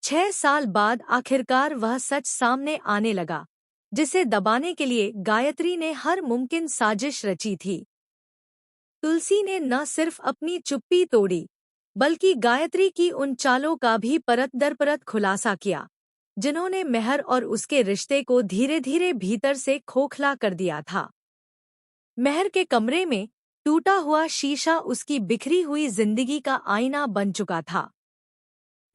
6 साल बाद आखिरकार वह सच सामने आने लगा, जिसे दबाने के लिए गायत्री ने हर मुमकिन साजिश रची थी। तुलसी ने न सिर्फ अपनी चुप्पी तोड़ी, बल्कि गायत्री की उन चालों का भी परत दर परत खुलासा किया, जिन्होंने मेहर और उसके रिश्ते को धीरे धीरे भीतर से खोखला कर दिया था। मेहर के कमरे में टूटा हुआ शीशा उसकी बिखरी हुई जिंदगी का आईना बन चुका था।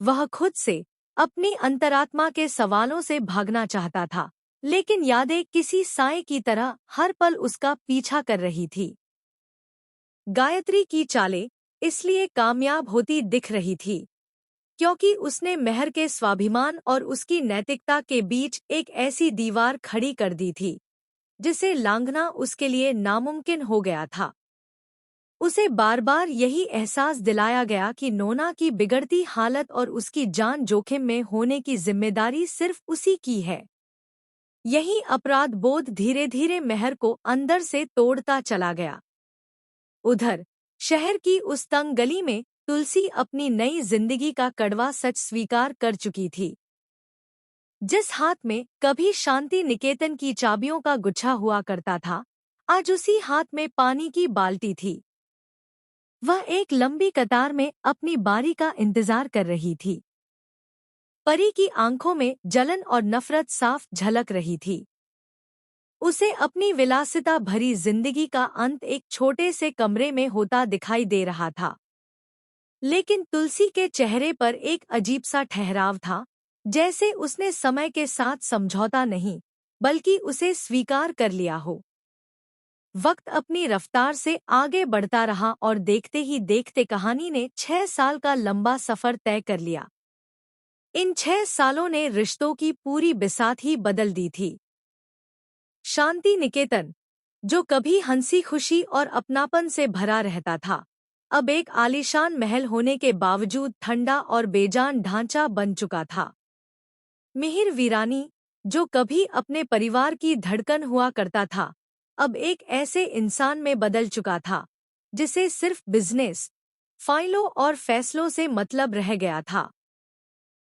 वह खुद से, अपनी अंतरात्मा के सवालों से भागना चाहता था, लेकिन यादें किसी साए की तरह हर पल उसका पीछा कर रही थी। गायत्री की चालें इसलिए कामयाब होती दिख रही थी, क्योंकि उसने मेहर के स्वाभिमान और उसकी नैतिकता के बीच एक ऐसी दीवार खड़ी कर दी थी, जिसे लांघना उसके लिए नामुमकिन हो गया था। उसे बार बार यही एहसास दिलाया गया कि नोना की बिगड़ती हालत और उसकी जान जोखिम में होने की जिम्मेदारी सिर्फ उसी की है। यही अपराध बोध धीरे धीरे मेहर को अंदर से तोड़ता चला गया। उधर शहर की उस तंग गली में तुलसी अपनी नई जिंदगी का कड़वा सच स्वीकार कर चुकी थी। जिस हाथ में कभी शांति निकेतन की चाबियों का गुच्छा हुआ करता था, आज उसी हाथ में पानी की बाल्टी थी। वह एक लंबी कतार में अपनी बारी का इंतजार कर रही थी। परी की आंखों में जलन और नफरत साफ झलक रही थी। उसे अपनी विलासिता भरी जिंदगी का अंत एक छोटे से कमरे में होता दिखाई दे रहा था। लेकिन तुलसी के चेहरे पर एक अजीब सा ठहराव था, जैसे उसने समय के साथ समझौता नहीं, बल्कि उसे स्वीकार कर लिया हो। वक्त अपनी रफ्तार से आगे बढ़ता रहा और देखते ही देखते कहानी ने 6 साल का लंबा सफर तय कर लिया। इन 6 सालों ने रिश्तों की पूरी बिसात ही बदल दी थी। शांति निकेतन, जो कभी हंसी खुशी और अपनापन से भरा रहता था, अब एक आलीशान महल होने के बावजूद ठंडा और बेजान ढांचा बन चुका था। मिहिर वीरानी, जो कभी अपने परिवार की धड़कन हुआ करता था, अब एक ऐसे इंसान में बदल चुका था, जिसे सिर्फ बिजनेस, फाइलों और फैसलों से मतलब रह गया था।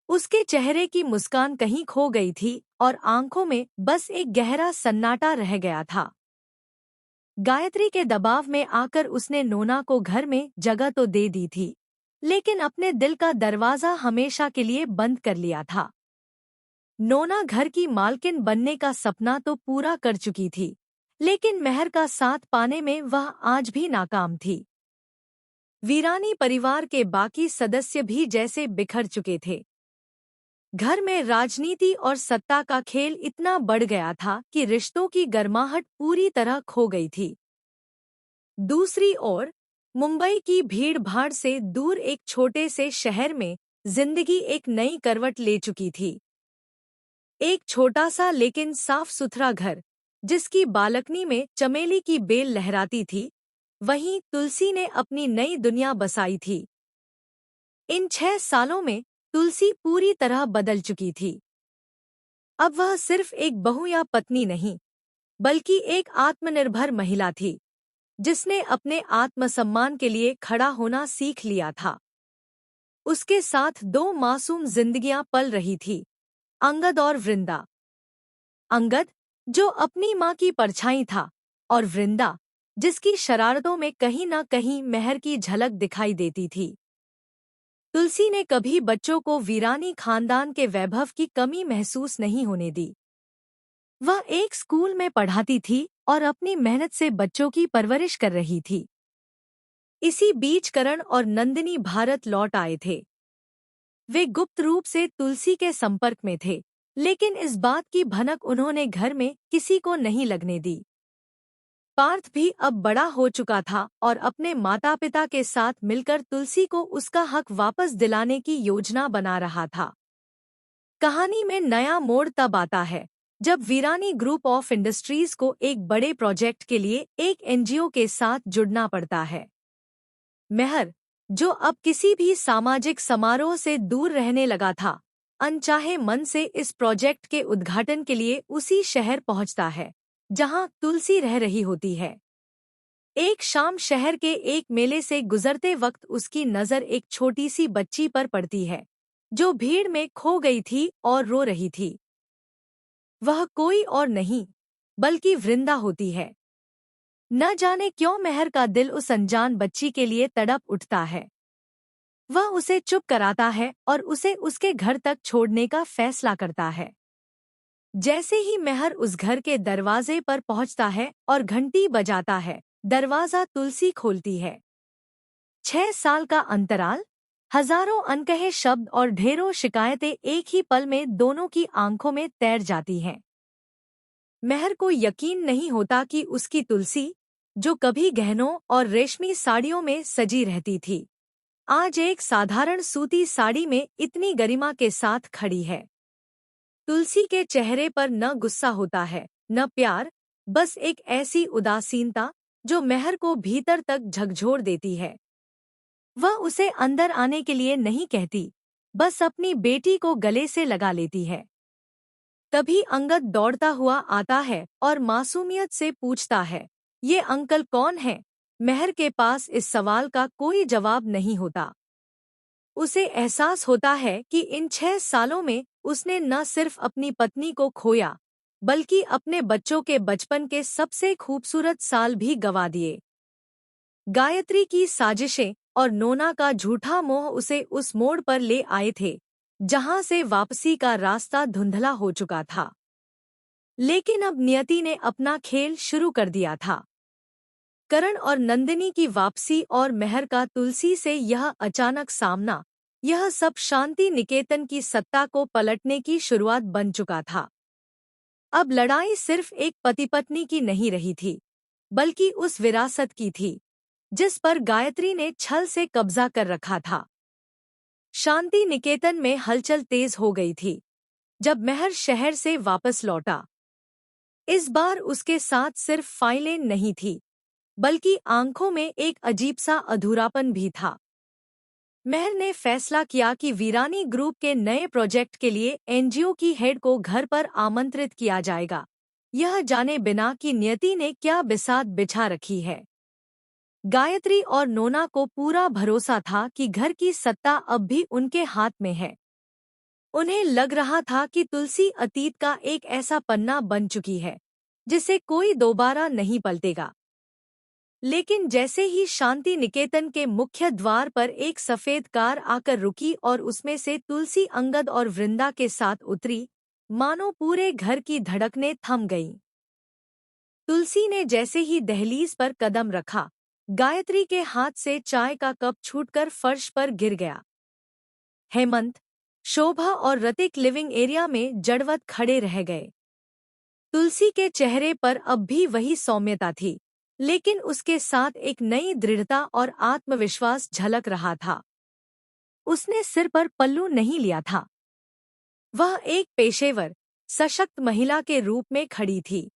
उसके चेहरे की मुस्कान कहीं खो गई थी और आंखों में बस एक गहरा सन्नाटा रह गया था। गायत्री के दबाव में आकर उसने नोना को घर में जगह तो दे दी थी, लेकिन अपने दिल का दरवाजा हमेशा के लिए बंद कर लिया था। नोना घर की मालकिन बनने का सपना तो पूरा कर चुकी थी, लेकिन मेहर का साथ पाने में वह आज भी नाकाम थी। वीरानी परिवार के बाकी सदस्य भी जैसे बिखर चुके थे। घर में राजनीति और सत्ता का खेल इतना बढ़ गया था कि रिश्तों की गर्माहट पूरी तरह खो गई थी। दूसरी ओर, मुंबई की भीड़-भाड़ से दूर एक छोटे से शहर में जिंदगी एक नई करवट ले चुकी थी। एक छोटा सा लेकिन साफ सुथरा घर, जिसकी बालकनी में चमेली की बेल लहराती थी, वहीं तुलसी ने अपनी नई दुनिया बसाई थी। इन 6 सालों में तुलसी पूरी तरह बदल चुकी थी। अब वह सिर्फ एक बहू या पत्नी नहीं, बल्कि एक आत्मनिर्भर महिला थी, जिसने अपने आत्मसम्मान के लिए खड़ा होना सीख लिया था। उसके साथ 2 मासूम जिंदगियां पल रही थी, अंगद और वृंदा। अंगद, जो अपनी माँ की परछाई था, और वृंदा, जिसकी शरारतों में कहीं न कहीं मेहर की झलक दिखाई देती थी। तुलसी ने कभी बच्चों को वीरानी खानदान के वैभव की कमी महसूस नहीं होने दी। वह एक स्कूल में पढ़ाती थी और अपनी मेहनत से बच्चों की परवरिश कर रही थी। इसी बीच करण और नंदिनी भारत लौट आए थे। वे गुप्त रूप से तुलसी के संपर्क में थे, लेकिन इस बात की भनक उन्होंने घर में किसी को नहीं लगने दी। पार्थ भी अब बड़ा हो चुका था और अपने माता पिता के साथ मिलकर तुलसी को उसका हक वापस दिलाने की योजना बना रहा था। कहानी में नया मोड़ तब आता है, जब वीरानी ग्रुप ऑफ इंडस्ट्रीज को एक बड़े प्रोजेक्ट के लिए एक एनजीओ के साथ जुड़ना पड़ता है। मेहर, जो अब किसी भी सामाजिक समारोह से दूर रहने लगा था, अनचाहे मन से इस प्रोजेक्ट के उद्घाटन के लिए उसी शहर पहुंचता है, जहां तुलसी रह रही होती है। एक शाम शहर के एक मेले से गुजरते वक्त उसकी नज़र एक छोटी सी बच्ची पर पड़ती है, जो भीड़ में खो गई थी और रो रही थी। वह कोई और नहीं बल्कि वृंदा होती है। न जाने क्यों मेहर का दिल उस अनजान बच्ची के लिए तड़प उठता है। वह उसे चुप कराता है और उसे उसके घर तक छोड़ने का फैसला करता है। जैसे ही मेहर उस घर के दरवाजे पर पहुंचता है और घंटी बजाता है, दरवाजा तुलसी खोलती है। 6 साल का अंतराल, हजारों अनकहे शब्द और ढेरों शिकायतें एक ही पल में दोनों की आंखों में तैर जाती हैं। मेहर को यकीन नहीं होता कि उसकी तुलसी, जो कभी गहनों और रेशमी साड़ियों में सजी रहती थी, आज एक साधारण सूती साड़ी में इतनी गरिमा के साथ खड़ी है। तुलसी के चेहरे पर न गुस्सा होता है, न प्यार, बस एक ऐसी उदासीनता जो मेहर को भीतर तक झकझोर देती है। वह उसे अंदर आने के लिए नहीं कहती, बस अपनी बेटी को गले से लगा लेती है। तभी अंगद दौड़ता हुआ आता है और मासूमियत से पूछता है, ये अंकल कौन है? मेहर के पास इस सवाल का कोई जवाब नहीं होता। उसे एहसास होता है कि इन 6 सालों में उसने न सिर्फ अपनी पत्नी को खोया, बल्कि अपने बच्चों के बचपन के सबसे खूबसूरत साल भी गंवा दिए। गायत्री की साजिशें और नोना का झूठा मोह उसे उस मोड़ पर ले आए थे, जहां से वापसी का रास्ता धुंधला हो चुका था। लेकिन अब नियति ने अपना खेल शुरू कर दिया था। करण और नंदिनी की वापसी और मेहर का तुलसी से यह अचानक सामना, यह सब शांति निकेतन की सत्ता को पलटने की शुरुआत बन चुका था। अब लड़ाई सिर्फ एक पति पत्नी की नहीं रही थी, बल्कि उस विरासत की थी जिस पर गायत्री ने छल से कब्जा कर रखा था। शांति निकेतन में हलचल तेज हो गई थी जब मेहर शहर से वापस लौटा। इस बार उसके साथ सिर्फ फाइलें नहीं थी, बल्कि आंखों में एक अजीब सा अधूरापन भी था। मेहर ने फैसला किया कि वीरानी ग्रुप के नए प्रोजेक्ट के लिए एनजीओ की हेड को घर पर आमंत्रित किया जाएगा, यह जाने बिना कि नियति ने क्या बिसात बिछा रखी है। गायत्री और नोना को पूरा भरोसा था कि घर की सत्ता अब भी उनके हाथ में है। उन्हें लग रहा था कि तुलसी अतीत का एक ऐसा पन्ना बन चुकी है जिसे कोई दोबारा नहीं पलटेगा। लेकिन जैसे ही शांति निकेतन के मुख्य द्वार पर एक सफेद कार आकर रुकी और उसमें से तुलसी अंगद और वृंदा के साथ उतरी, मानो पूरे घर की धड़कनें थम गईं। तुलसी ने जैसे ही दहलीज पर कदम रखा, गायत्री के हाथ से चाय का कप छूटकर फर्श पर गिर गया। हेमंत, शोभा और रतिक लिविंग एरिया में जड़वत खड़े रह गए। तुलसी के चेहरे पर अब भी वही सौम्यता थी, लेकिन उसके साथ एक नई दृढ़ता और आत्मविश्वास झलक रहा था। उसने सिर पर पल्लू नहीं लिया था। वह एक पेशेवर, सशक्त महिला के रूप में खड़ी थी।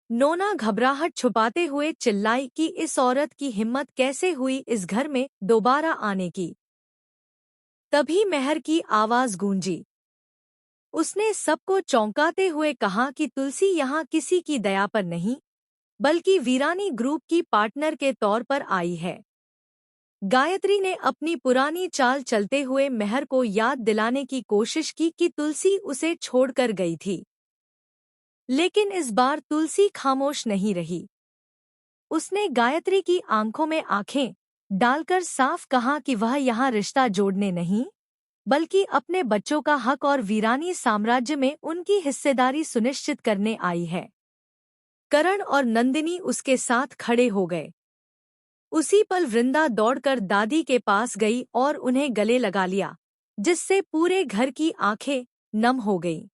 नोना घबराहट छुपाते हुए चिल्लाई कि इस औरत की हिम्मत कैसे हुई इस घर में दोबारा आने की। तभी मेहर की आवाज गूंजी। उसने सबको चौंकाते हुए कहा कि तुलसी यहाँ किसी की दया पर नहीं, बल्कि वीरानी ग्रुप की पार्टनर के तौर पर आई है। गायत्री ने अपनी पुरानी चाल चलते हुए मेहर को याद दिलाने की कोशिश की कि तुलसी उसे छोड़कर गई थी। लेकिन इस बार तुलसी खामोश नहीं रही। उसने गायत्री की आंखों में आंखें डालकर साफ कहा कि वह यहाँ रिश्ता जोड़ने नहीं, बल्कि अपने बच्चों का हक और वीरानी साम्राज्य में उनकी हिस्सेदारी सुनिश्चित करने आई है। करण और नंदिनी उसके साथ खड़े हो गए। उसी पल वृंदा दौड़कर दादी के पास गई और उन्हें गले लगा लिया, जिससे पूरे घर की आंखें नम हो गईं।